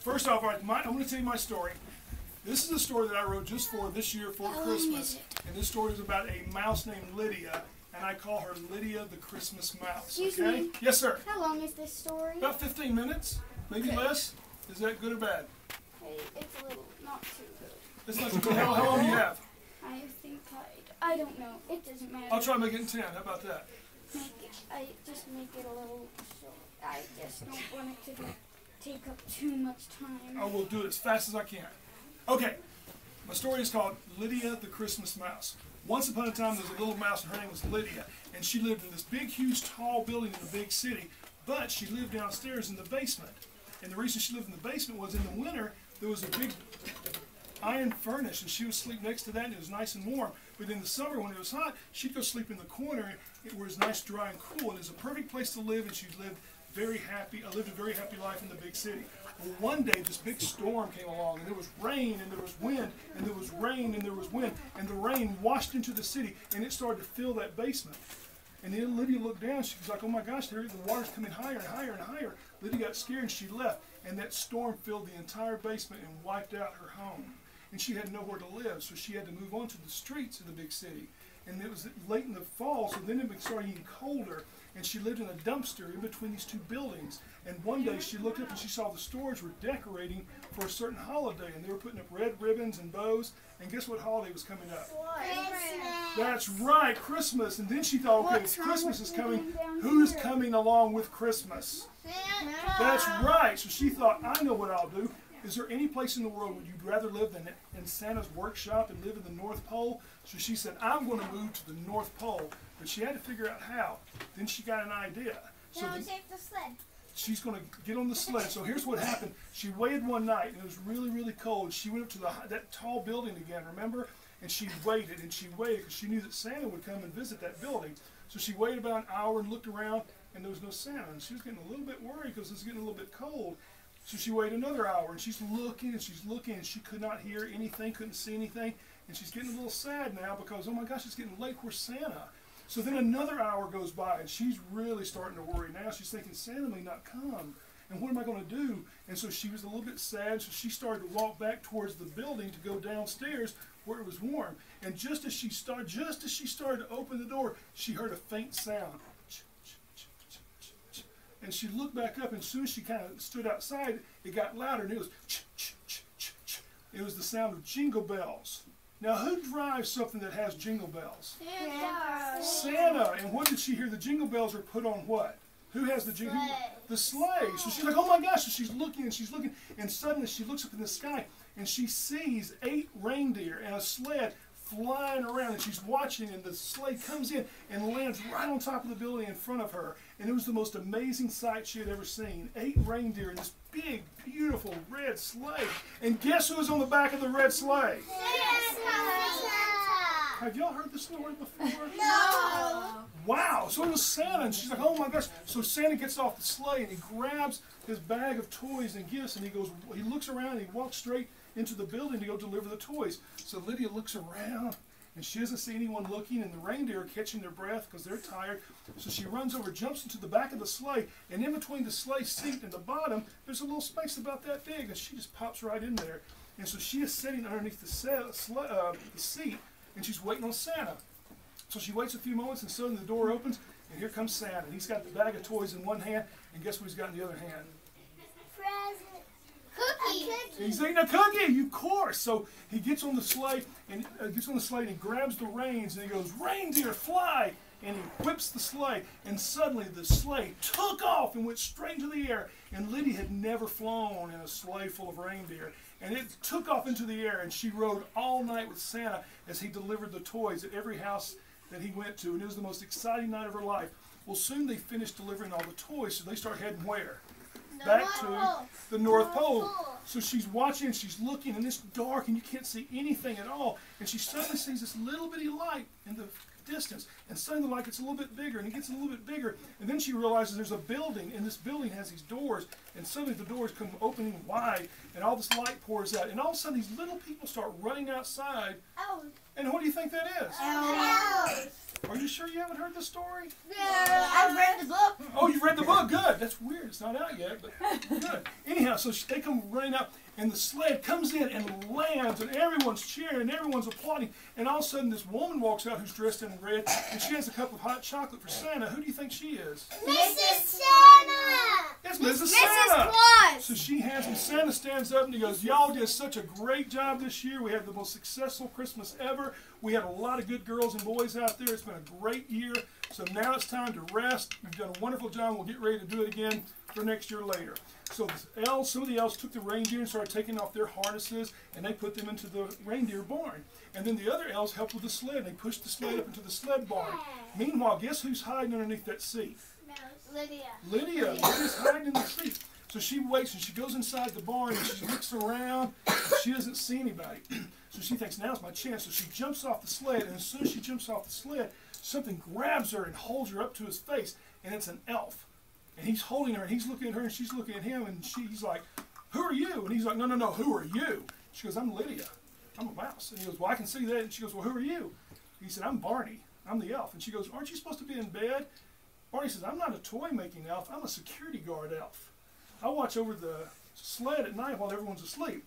First off, I'm going to tell you my story. This is a story that I wrote just for this year for Christmas. And this story is about a mouse named Lydia, and I call her Lydia the Christmas Mouse. Excuse okay? me? Yes, sir. How long is this story? About 15 minutes, maybe less. Is that good or bad? Hey, it's a little not too good. It's not too good. How long do you have? I think I don't know. It doesn't matter. I'll try to make it in 10. How about that? I just make it a little short. I just don't want it to take up too much time. I will do it as fast as I can. Okay, my story is called Lydia the Christmas Mouse. Once upon a time, there was a little mouse, and her name was Lydia, and she lived in this big, huge, tall building in a big city, but she lived downstairs in the basement. And the reason she lived in the basement was in the winter, there was a big iron furnace, and she would sleep next to that, and it was nice and warm. But in the summer, when it was hot, she'd go sleep in the corner, where it was nice, dry, and cool, and it was a perfect place to live, and she lived a very happy life in the big city. Well, one day, this big storm came along, and there was rain, and there was wind, and there was rain, and there was wind, and the rain washed into the city, and it started to fill that basement. And then Lydia looked down, she was like, oh my gosh, the water's coming higher and higher and higher. Lydia got scared, and she left, and that storm filled the entire basement and wiped out her home. And she had nowhere to live, so she had to move on to the streets of the big city. And it was late in the fall, so then it started getting colder, and she lived in a dumpster in between these two buildings. And one day she looked up and she saw the stores were decorating for a certain holiday, and they were putting up red ribbons and bows. And guess what holiday was coming up? Christmas. That's right, Christmas. And then she thought, okay, Christmas is coming. Who's coming along with Christmas? Santa. That's right. So she thought, I know what I'll do. Is there any place in the world where you'd rather live than in Santa's workshop and live in the North Pole? So she said, I'm going to move to the North Pole. But she had to figure out how. Then she got an idea. So Take the sled. she's going to get on the sled. So here's what happened. She waited one night, and it was really, really cold. She went up to that tall building again, remember? And she waited, because she knew that Santa would come and visit that building. So she waited about an hour and looked around, and there was no Santa. And she was getting a little bit worried because it was getting a little bit cold. So she waited another hour, and she's looking, and she could not hear anything, couldn't see anything. And she's getting a little sad now because, oh my gosh, it's getting late. Where's Santa? So then another hour goes by, and she's really starting to worry now. She's thinking, Santa may not come, and what am I going to do? And so she was a little bit sad, so she started to walk back towards the building to go downstairs where it was warm. And just as she started to open the door, she heard a faint sound. And she looked back up, and as soon as she kind of stood outside, it got louder, and it was it was the sound of jingle bells. Now, who drives something that has jingle bells? Santa. Santa. And what did she hear? The jingle bells are put on what? Who has the jingle? The sleigh. So she's like, oh my gosh. So she's looking, and suddenly she looks up in the sky, and she sees 8 reindeer and a sled flying around, and she's watching, and the sleigh comes in and lands right on top of the building in front of her. And it was the most amazing sight she had ever seen. 8 reindeer in this big, beautiful red sleigh. And guess who was on the back of the red sleigh? Santa. Have y'all heard this story before? No. Wow, so it was Santa, and she's like, oh my gosh. So Santa gets off the sleigh, and he grabs his bag of toys and gifts, and he looks around, and he walks straight into the building to go deliver the toys. So Lydia looks around, and she doesn't see anyone looking, and the reindeer are catching their breath because they're tired. So she runs over, jumps into the back of the sleigh, and in between the sleigh seat and the bottom, there's a little space about that big, and she just pops right in there. And so she is sitting underneath the seat, and she's waiting on Santa. So she waits a few moments, and suddenly the door opens, and here comes Santa. And he's got the bag of toys in one hand, and guess what he's got in the other hand? Cookie. He's eating a cookie, of course. So he gets on the sleigh, and he grabs the reins, and he goes, reindeer, fly! And he whips the sleigh, and suddenly the sleigh took off and went straight into the air. And Lydia had never flown in a sleigh full of reindeer. And it took off into the air, and she rode all night with Santa as he delivered the toys at every house that he went to. And it was the most exciting night of her life. Well, soon they finished delivering all the toys, so they start heading where? Back to the North Pole. So she's watching, and she's looking, and it's dark, and you can't see anything at all. And she suddenly sees this little bitty light in the distance, and suddenly the light gets a little bit bigger, and it gets a little bit bigger, and then she realizes there's a building, and this building has these doors, and suddenly the doors come opening wide, and all this light pours out, and all of a sudden these little people start running outside. Elves. And what do you think that is? Elves. Are you sure you haven't heard the story? Yeah, I've read the book. Oh, you've read the book. Good. That's weird. It's not out yet, but good. Anyhow, so they come running out, and the sled comes in and lands, and everyone's cheering, and everyone's applauding. And all of a sudden, this woman walks out who's dressed in red, and she has a cup of hot chocolate for Santa. Who do you think she is? Mrs. Santa! It's Mrs. Mrs. Santa! Claus! So she has him. Santa stands up and he goes, y'all did such a great job this year. We had the most successful Christmas ever. We had a lot of good girls and boys out there. It's been a great year. So now it's time to rest. You've done a wonderful job. We'll get ready to do it again for next year later. So the elves, some of the elves took the reindeer and started taking off their harnesses, and they put them into the reindeer barn. And then the other elves helped with the sled, and they pushed the sled up into the sled barn. Meanwhile, guess who's hiding underneath that seat? Lydia. Lydia's hiding in the seat. So she waits, and she goes inside the barn, and she looks around, and she doesn't see anybody. So she thinks, now's my chance. So she jumps off the sled, and as soon as she jumps off the sled, something grabs her and holds her up to his face, and it's an elf. And he's holding her, and he's looking at her, and she's looking at him, and he's like, who are you? And he's like, no, no, no, who are you? She goes, I'm Lydia. I'm a mouse. And he goes, well, I can see that. And she goes, well, who are you? He said, I'm Barney. I'm the elf. And she goes, aren't you supposed to be in bed? Barney says, I'm not a toy-making elf. I'm a security guard elf. I watch over the sled at night while everyone's asleep.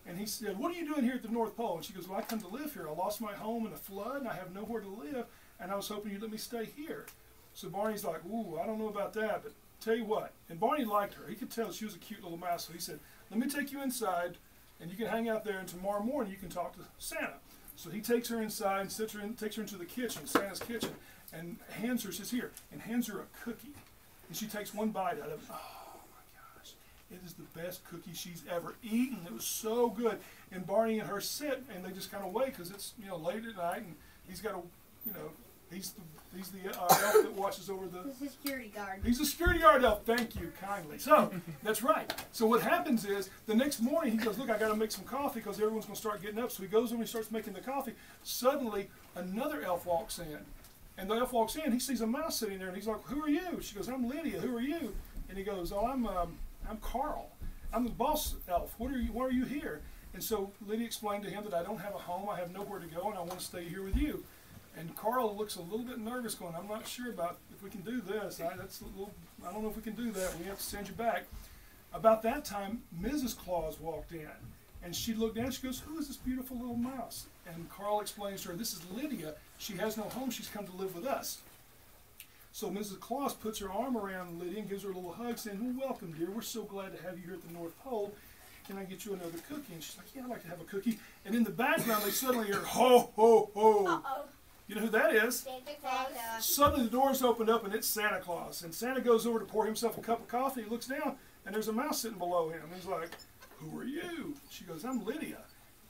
And he said, what are you doing here at the North Pole? And she goes, well, I come to live here. I lost my home in a flood, and I have nowhere to live, and I was hoping you'd let me stay here. So Barney's like, ooh, I don't know about that, but tell you what. And Barney liked her. He could tell she was a cute little mouse. So he said, let me take you inside, and you can hang out there, and tomorrow morning you can talk to Santa. So he takes her inside and takes her into the kitchen, Santa's kitchen, and hands her, says, here, and hands her a cookie. And she takes one bite out of it. Oh, my gosh. It is the best cookie she's ever eaten. It was so good. And Barney and her sit, and they just kind of wait, because it's, late at night, and he's got to, he's the elf that watches over the... He's a security guard. He's a security guard elf. Thank you kindly. So, that's right. So what happens is, the next morning he goes, look, I got to make some coffee because everyone's going to start getting up. So he goes over and he starts making the coffee. Suddenly, another elf walks in. And the elf walks in. He sees a mouse sitting there, and he's like, who are you? She goes, I'm Lydia. Who are you? And he goes, oh, I'm Carl. I'm the boss elf. Why are you here? And so Lydia explained to him that I don't have a home. I have nowhere to go, and I want to stay here with you. And Carl looks a little bit nervous, going, I'm not sure about if we can do this. I don't know if we can do that. We have to send you back. About that time, Mrs. Claus walked in. And she looked down, she goes, who is this beautiful little mouse? And Carl explains to her, this is Lydia. She has no home. She's come to live with us. So Mrs. Claus puts her arm around Lydia and gives her a little hug, saying, well, welcome, dear. We're so glad to have you here at the North Pole. Can I get you another cookie? And she's like, yeah, I'd like to have a cookie. And in the background, they suddenly hear, ho, ho, ho. Uh-oh. You know who that is? Santa Claus. Suddenly the doors opened up, and it's Santa Claus. And Santa goes over to pour himself a cup of coffee. He looks down, and there's a mouse sitting below him. He's like, who are you? She goes, I'm Lydia.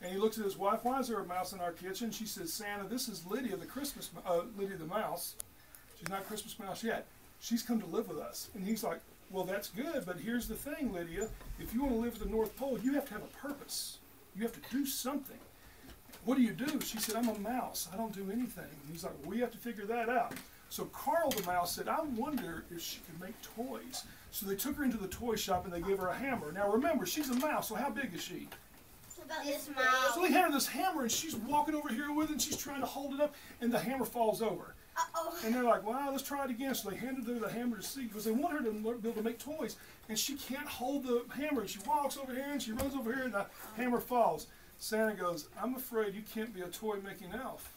And he looks at his wife, why is there a mouse in our kitchen? She says, Santa, this is Lydia Lydia the mouse. She's not Christmas mouse yet. She's come to live with us. And he's like, well, that's good, but here's the thing, Lydia. If you want to live at the North Pole, you have to have a purpose. You have to do something. What do you do? She said, I'm a mouse. I don't do anything. And he's like, well, we have to figure that out. So Carl the mouse said, I wonder if she could make toys. So they took her into the toy shop and they gave her a hammer. Now remember, she's a mouse, so how big is she? About this mouse. So they hand her this hammer, and she's walking over here with it, and she's trying to hold it up, and the hammer falls over. Uh-oh. And they're like, wow, let's try it again. So they handed her the hammer to see, because they want her to be able to make toys, and she can't hold the hammer. She walks over here, and she runs over here, and the hammer falls. Santa goes, I'm afraid you can't be a toy-making elf.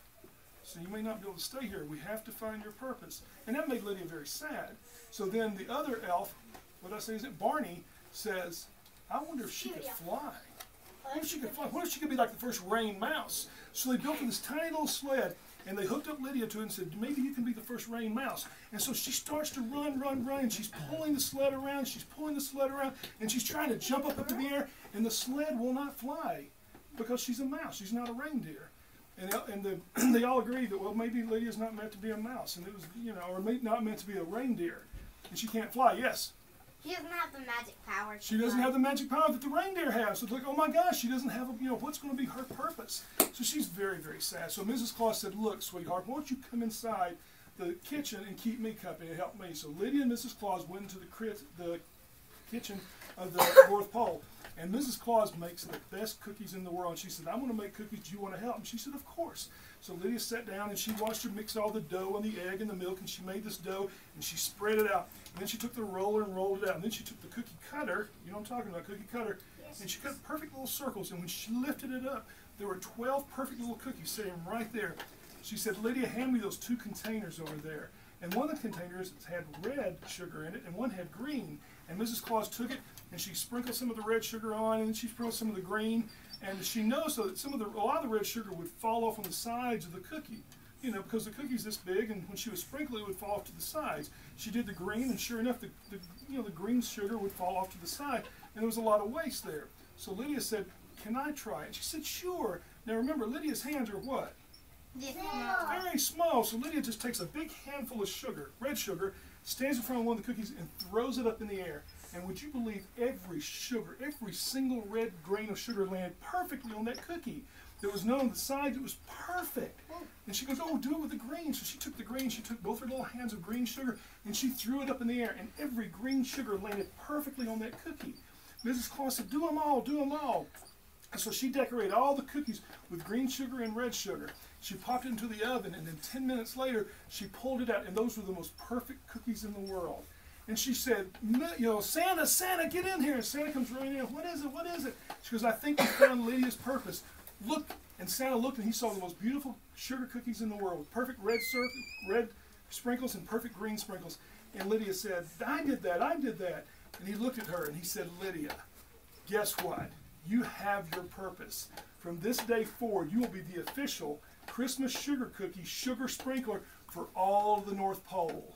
So you may not be able to stay here. We have to find your purpose. And that made Lydia very sad. So then the other elf, what did I say, is it Barney, says, I wonder if she could fly. What if she could fly? What if she could be like the first rain mouse? So they built this tiny little sled, and they hooked up Lydia to it and said, maybe you can be the first rain mouse. And so she starts to run, and she's pulling the sled around, and she's trying to jump up into the air, and the sled will not fly because she's a mouse. She's not a reindeer. And they all agreed that, well, maybe Lydia's not meant to be a mouse, and it was, or not meant to be a reindeer, and she can't fly. Yes? She doesn't have the magic power. She doesn't have the magic power that the reindeer have. So it's like, oh my gosh, she doesn't have, what's going to be her purpose? So she's very, very sad. So Mrs. Claus said, look, sweetheart, why don't you come inside the kitchen and keep me company and help me? So Lydia and Mrs. Claus went into the kitchen of the North Pole. And Mrs. Claus makes the best cookies in the world. And she said, I want to make cookies. Do you want to help? And she said, of course. So Lydia sat down and she watched her mix all the dough and the egg and the milk, and she made this dough and she spread it out. And then she took the roller and rolled it out. And then she took the cookie cutter, you know what I'm talking about, cookie cutter, and she cut perfect little circles. And when she lifted it up, there were 12 perfect little cookies sitting right there. She said, Lydia, hand me those 2 containers over there. And one of the containers had red sugar in it, and one had green. And Mrs. Claus took it, and she sprinkled some of the red sugar on, and then she sprinkled some of the green. And she noticed that a lot of the red sugar would fall off on the sides of the cookie, you know, because the cookie's this big, and when she would sprinkle it, it would fall off to the sides. She did the green, and sure enough, the green sugar would fall off to the side, and there was a lot of waste there. So Lydia said, can I try it? She said, sure. Now remember, Lydia's hands are what? Very small. So Lydia just takes a big handful of sugar, red sugar, stands in front of one of the cookies and throws it up in the air. And would you believe every single red grain of sugar landed perfectly on that cookie. There was none on the sides. It was perfect. And she goes, oh, do it with the green. So she took the green. She took both her little hands of green sugar and she threw it up in the air. And every green sugar landed perfectly on that cookie. Mrs. Claus said, do them all, do them all. And so she decorated all the cookies with green sugar and red sugar. She popped it into the oven, and then 10 minutes later, she pulled it out, and those were the most perfect cookies in the world. And she said, you know, Santa, Santa, get in here. And Santa comes running in. What is it? What is it? She goes, I think we found Lydia's purpose. Look. And Santa looked, and he saw the most beautiful sugar cookies in the world, with perfect red sprinkles and perfect green sprinkles. And Lydia said, I did that, I did that. And he looked at her, and he said, Lydia, guess what? You have your purpose. From this day forward, you will be the official Christmas sugar cookie sugar sprinkler for all the North Pole.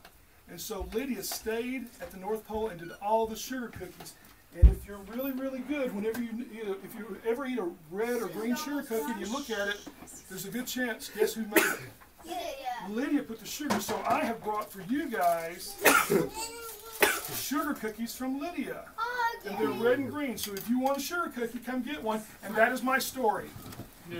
And so Lydia stayed at the North Pole and did all the sugar cookies. And if you're really, really good, whenever if you ever eat a red or green sugar cookie and you look at it, there's a good chance, guess who made it? Lydia put the sugar. So I have brought for you guys sugar cookies from Lydia. And they're red and green. So if you want a sugar cookie, come get one. And that is my story. Yeah.